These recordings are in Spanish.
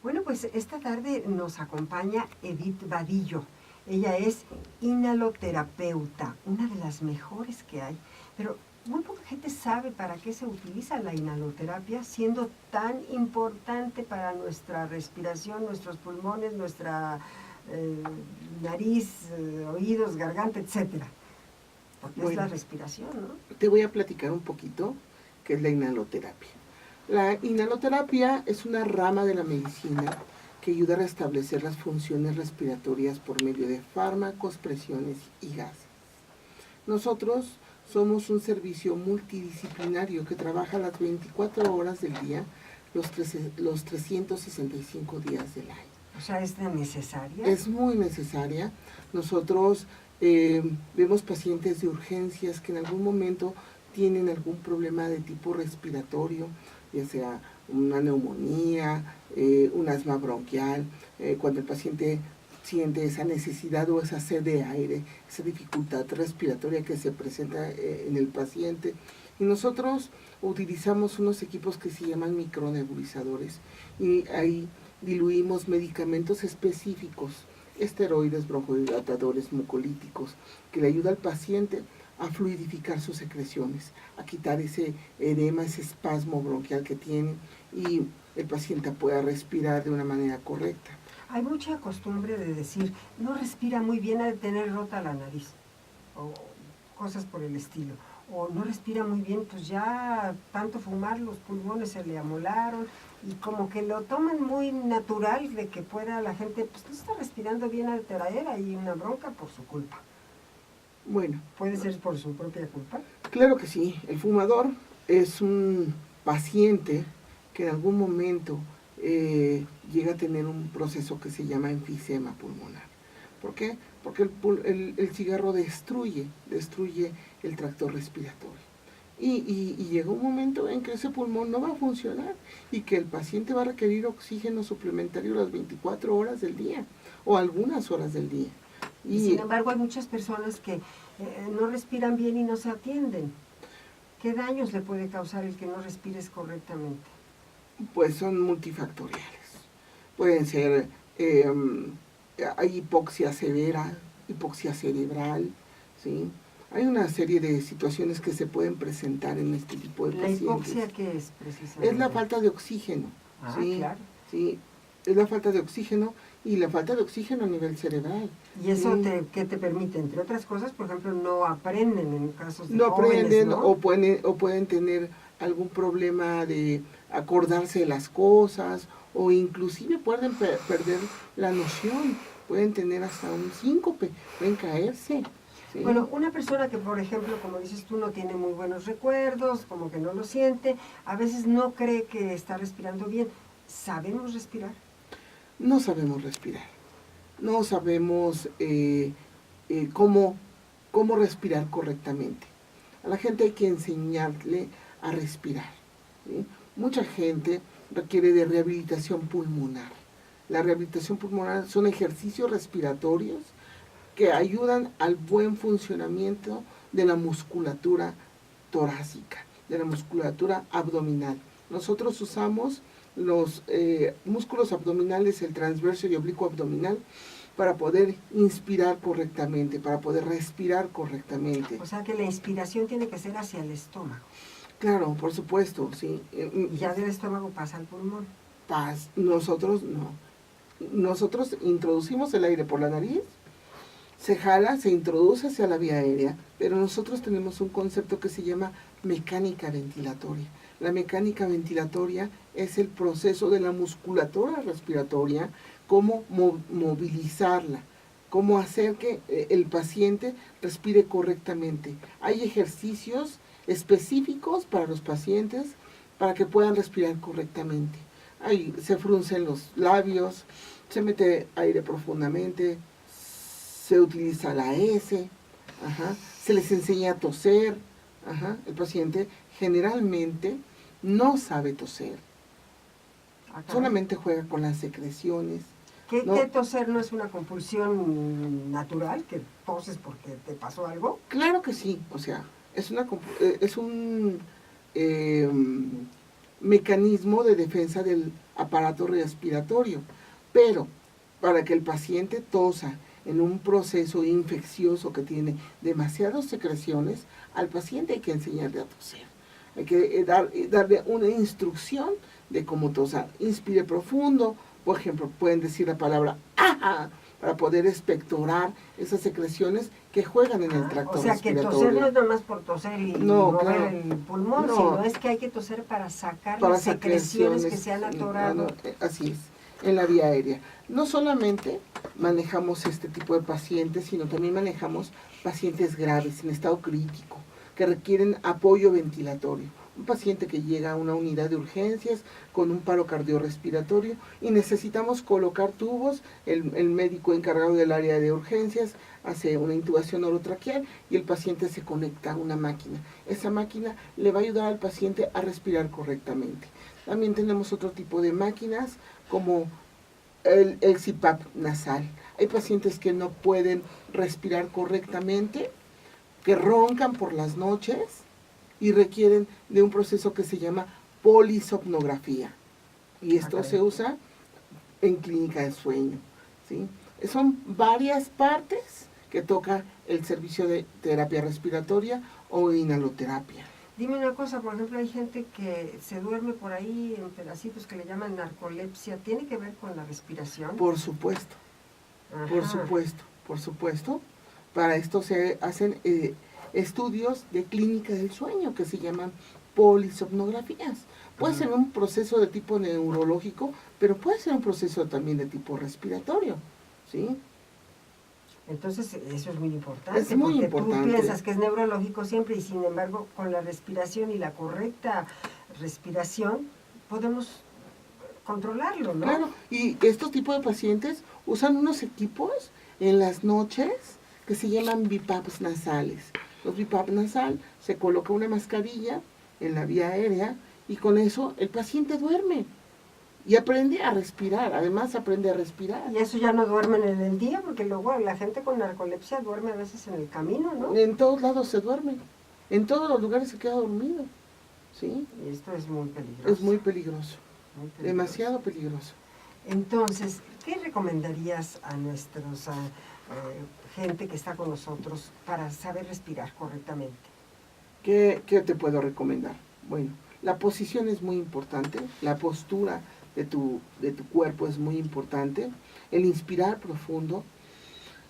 Bueno, pues esta tarde nos acompaña Edith Vadillo. Ella es inhaloterapeuta, una de las mejores que hay. Pero muy poca gente sabe para qué se utiliza la inhaloterapia, siendo tan importante para nuestra respiración, nuestros pulmones, nuestra nariz, oídos, garganta, etcétera. Porque es la respiración, ¿no? Te voy a platicar un poquito qué es la inhaloterapia. La inhaloterapia es una rama de la medicina que ayuda a restablecer las funciones respiratorias por medio de fármacos, presiones y gases. Nosotros somos un servicio multidisciplinario que trabaja las 24 horas del día, los 365 días del año. O sea, ¿es necesaria? Es muy necesaria. Nosotros vemos pacientes de urgencias que en algún momento tienen algún problema de tipo respiratorio, ya sea una neumonía, un asma bronquial, cuando el paciente siente esa necesidad o esa sed de aire, esa dificultad respiratoria que se presenta en el paciente. Y nosotros utilizamos unos equipos que se llaman micronebulizadores y ahí diluimos medicamentos específicos, esteroides, broncodilatadores, mucolíticos, que le ayuda al paciente a fluidificar sus secreciones, a quitar ese edema, ese espasmo bronquial que tiene y el paciente pueda respirar de una manera correcta. Hay mucha costumbre de decir, no respira muy bien, ha de tener rota la nariz, o cosas por el estilo. O no respira muy bien, pues ya tanto fumar, los pulmones se le amolaron, y como que lo toman muy natural de que pueda la gente, pues no está respirando bien, al traer ahí una bronca por su culpa. Bueno. ¿Puede ser por su propia culpa? Claro que sí. El fumador es un paciente que en algún momento llega a tener un proceso que se llama enfisema pulmonar. ¿Por qué? Porque el cigarro destruye el tracto respiratorio. Y llega un momento en que ese pulmón no va a funcionar y que el paciente va a requerir oxígeno suplementario las 24 horas del día o algunas horas del día. Y sin embargo hay muchas personas que no respiran bien y no se atienden. ¿Qué daños le puede causar el que no respires correctamente? Pues son multifactoriales. Pueden ser, hay hipoxia severa, hipoxia cerebral, ¿sí? Hay una serie de situaciones que se pueden presentar en este tipo de pacientes. ¿La hipoxia qué es precisamente? Es la falta de oxígeno. Ah, ¿sí? Claro. Sí, es la falta de oxígeno y la falta de oxígeno a nivel cerebral. ¿Y eso qué te permite? Entre otras cosas, por ejemplo, no aprenden en casos de no jóvenes, aprenden, ¿no? o pueden tener algún problema de acordarse de las cosas, o inclusive pueden perder la noción, pueden tener hasta un síncope, pueden caerse. ¿sí? Bueno, una persona que, por ejemplo, como dices tú, no tiene muy buenos recuerdos, como que no lo siente, a veces no cree que está respirando bien. ¿Sabemos respirar? No sabemos respirar. No sabemos cómo respirar correctamente. A la gente hay que enseñarle a respirar. ¿sí? Mucha gente requiere de rehabilitación pulmonar. La rehabilitación pulmonar son ejercicios respiratorios que ayudan al buen funcionamiento de la musculatura torácica, de la musculatura abdominal. Nosotros usamos los músculos abdominales, el transverso y oblicuo abdominal, para poder inspirar correctamente, para poder respirar correctamente. O sea que la inspiración tiene que ser hacia el estómago. Claro, por supuesto, sí. Y ya del estómago pasa al pulmón. Nosotros no. Nosotros introducimos el aire por la nariz, se jala, se introduce hacia la vía aérea, pero nosotros tenemos un concepto que se llama mecánica ventilatoria. La mecánica ventilatoria es el proceso de la musculatura respiratoria, cómo movilizarla, cómo hacer que el paciente respire correctamente. Hay ejercicios específicos para los pacientes para que puedan respirar correctamente. Ahí se fruncen los labios, se mete aire profundamente, se utiliza la S, se les enseña a toser. El paciente generalmente no sabe toser, solamente juega con las secreciones. ¿Qué toser no es una compulsión natural? ¿Que toses porque te pasó algo? Claro que sí, o sea, es un mecanismo de defensa del aparato respiratorio. Pero para que el paciente tosa en un proceso infeccioso que tiene demasiadas secreciones, al paciente hay que enseñarle a toser. Hay que darle una instrucción de cómo tosar. Inspire profundo, por ejemplo, pueden decir la palabra ¡ah! Para poder expectorar esas secreciones que juegan en el tracto respiratorio. O sea, que toser no es nada más por toser y mover el pulmón, sino es que hay que toser para sacar las secreciones que se han atorado. Así es, en la vía aérea. No solamente manejamos este tipo de pacientes, sino también manejamos pacientes graves, en estado crítico, que requieren apoyo ventilatorio. Un paciente que llega a una unidad de urgencias con un paro cardiorrespiratorio y necesitamos colocar tubos, el médico encargado del área de urgencias hace una intubación orotraqueal y el paciente se conecta a una máquina. Esa máquina le va a ayudar al paciente a respirar correctamente. También tenemos otro tipo de máquinas como el CPAP nasal. Hay pacientes que no pueden respirar correctamente, que roncan por las noches y requieren de un proceso que se llama polisomnografía. Y esto se usa en clínica de sueño, ¿sí? Son varias partes que toca el servicio de terapia respiratoria o inhaloterapia. Dime una cosa, por ejemplo, hay gente que se duerme por ahí en pedacitos que le llaman narcolepsia. ¿Tiene que ver con la respiración? Por supuesto, por supuesto. Para esto se hacen estudios de clínica del sueño que se llaman polisomnografías. Puede ser un proceso de tipo neurológico, pero puede ser un proceso también de tipo respiratorio, ¿sí? Entonces, eso es muy importante. Es muy importante. Tú piensas que es neurológico siempre y, sin embargo, con la respiración y la correcta respiración podemos controlarlo, ¿no? Claro, y estos tipos de pacientes usan unos equipos en las noches que se llaman BiPAPs nasales. Los BiPAP nasal, se coloca una mascarilla en la vía aérea y con eso el paciente duerme y aprende a respirar, además aprende a respirar. Y eso ya no duermen en el día, porque luego la gente con narcolepsia duerme a veces en el camino, ¿no? En todos lados se duerme, en todos los lugares se queda dormido, ¿sí? Y esto es muy peligroso. Es muy peligroso, demasiado peligroso. Entonces, ¿qué recomendarías a nuestros gente que está con nosotros para saber respirar correctamente? ¿Qué te puedo recomendar? Bueno, la posición es muy importante, la postura de tu cuerpo es muy importante, el inspirar profundo,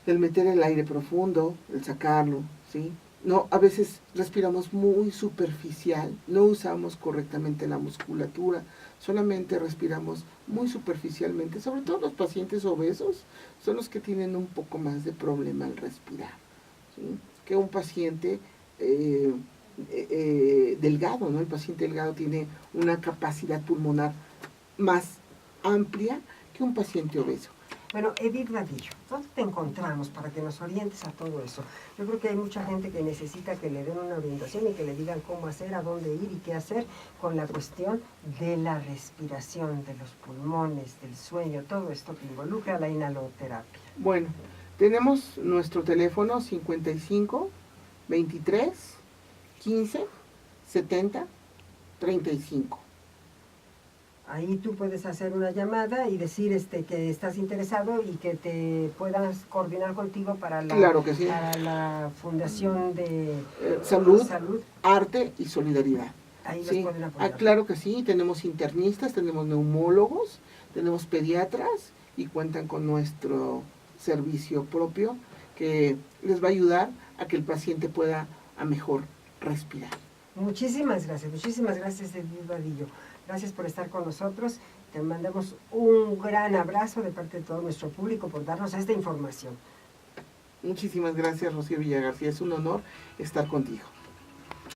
el meter el aire profundo, el sacarlo, ¿sí? No, a veces respiramos muy superficial, no usamos correctamente la musculatura, solamente respiramos muy superficialmente, sobre todo los pacientes obesos son los que tienen un poco más de problema al respirar, ¿sí? Que un paciente delgado, ¿no? El paciente delgado tiene una capacidad pulmonar más amplia que un paciente obeso. Bueno, Edith Vadillo, ¿dónde te encontramos para que nos orientes a todo eso? Yo creo que hay mucha gente que necesita que le den una orientación y que le digan cómo hacer, a dónde ir y qué hacer con la cuestión de la respiración, de los pulmones, del sueño, todo esto que involucra la inhaloterapia. Bueno, tenemos nuestro teléfono 55 23 15 70 35. Ahí tú puedes hacer una llamada y decir que estás interesado y que te puedas coordinar contigo para la, claro que sí, para la Fundación de Salud, Arte y Solidaridad. Ahí sí. los pueden apoyar. Claro que sí, tenemos internistas, tenemos neumólogos, tenemos pediatras y cuentan con nuestro servicio propio que les va a ayudar a que el paciente pueda a mejor respirar. Muchísimas gracias, Edith Vadillo. Gracias por estar con nosotros. Te mandamos un gran abrazo de parte de todo nuestro público por darnos esta información. Muchísimas gracias, Rocío Villagarcía. Es un honor estar contigo.